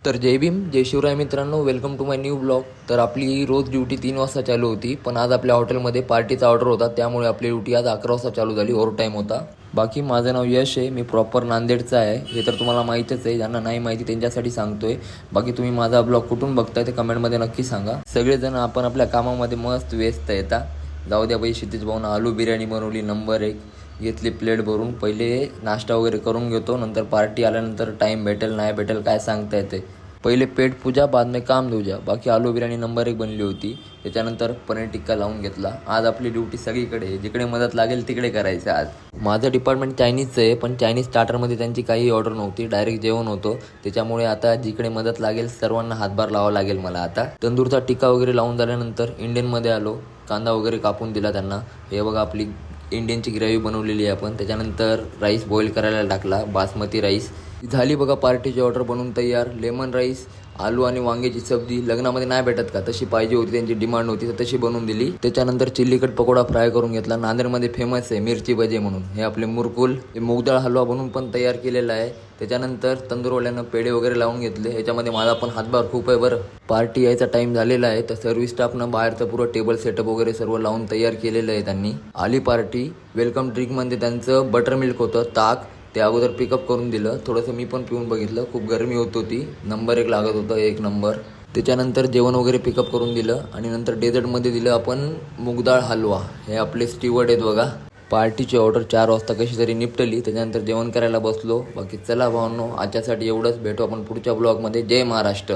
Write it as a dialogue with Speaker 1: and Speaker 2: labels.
Speaker 1: तर जय भीम जय शिवराय मित्रांनो, welcome to my new blog. तर आपली रोज ड्युटी 3 वाजता चालू होती, पण आज आपल्या हॉटेलमध्ये पार्टीचा ऑर्डर होता, त्यामुळे आपली ड्युटी आज 11 वाजता चालू झाली. ओव्हर टाईम होता. बाकी माझं नाव यश आहे, मी प्रॉपर नांदेडचा आहे. हे तर तुम्हाला माहीतच आहे, ज्यांना नाही माहिती त्यांच्यासाठी सांगतोय. बाकी तुम्ही माझा ब्लॉग कुठून बघताय ते कमेंटमध्ये नक्की सांगा. सगळेजण आपण आपल्या कामामध्ये मस्त व्यस्त येतात. जाऊ द्या बाई, क्षितिज भाऊन आलू बिर्याणी बनवली नंबर 1. घेतली प्लेट भरून. पहिले नाश्ता वगैरे करून घेतो, नंतर पार्टी आल्यानंतर टाईम भेटेल नाही भेटेल काय सांगता येते. पहिले पेट पूजा बाद में काम धुजा. बाकी आलू बिर्याणी नंबर 1 बनली होती. त्याच्यानंतर पनीर टिक्का लावून घेतला. आज आपली ड्युटी सगळीकडे, जिकडे मदत लागेल तिकडे करायचं. आज माझं डिपार्टमेंट चायनीजचं आहे, पण चायनीज स्टार्टरमध्ये त्यांची काही ऑर्डर नव्हती, डायरेक्ट जेवण होतं. त्याच्यामुळे आता जिकडे मदत लागेल सर्वांना हातभार लावावा लागेल मला. आता तंदूरचा टिक्का वगैरे लावून झाल्यानंतर इंडियनमध्ये आलो. कांदा वगैरे कापून दिला त्यांना. हे बघा, आपली इंडियनची ग्रेव्ही बनवलेली आहे आपण. त्याच्यानंतर राईस बॉईल करायला टाकला, बासमती राईस. झाली बघा पार्टीची ऑर्डर बनवून तयार. लेमन राईस, आलू आणि वांग्याची सब्जी. लग्नामध्ये नाही भेटत का, तशी पाहिजे होती, त्यांची डिमांड होती, तर तशी बनवून दिली. त्याच्यानंतर चिल्ली कट पकोडा फ्राय करून घेतला. नांदेडमध्ये फेमस आहे मिरची भजे म्हणून. हे आपले मुरकुल, हे मूगडाळ हलवा बनवून पण तयार केलेला आहे. त्याच्यानंतर तंदूरवाल्यानं पेढे वगैरे लावून घेतले. ह्याच्यामध्ये माझा पण हातभार खूप आहे बरं. पार्टी यायचा टाईम झालेला आहे, तर सर्व्हिस स्टाफनं बाहेरचं पुरं टेबल सेटअप वगैरे सर्व लावून तयार केलेलं आहे त्यांनी. आली पार्टी. वेलकम ड्रिंकमध्ये त्यांचं बटर मिल्क होतं, ताक. ते अगोदर पिकअप करून दिलं. थोडंसं मी पण पिऊन बघितलं, खूप गरमी होत होती. नंबर 1 लागत होतं, 1 नंबर. त्याच्यानंतर जेवण वगैरे पिकअप करून दिलं आणि नंतर डेझर्टमध्ये दिलं आपण मुगडाळ हलवा. हे आपले स्टीवर्ड आहेत बघा. पार्टीची ऑर्डर 4 वाजता कशी तरी निपटली. त्याच्यानंतर जेवण करायला बसलो. बाकी चला भावांनो, आजच्यासाठी एवढंच. भेटू आपण पुढच्या ब्लॉगमध्ये. जय महाराष्ट्र.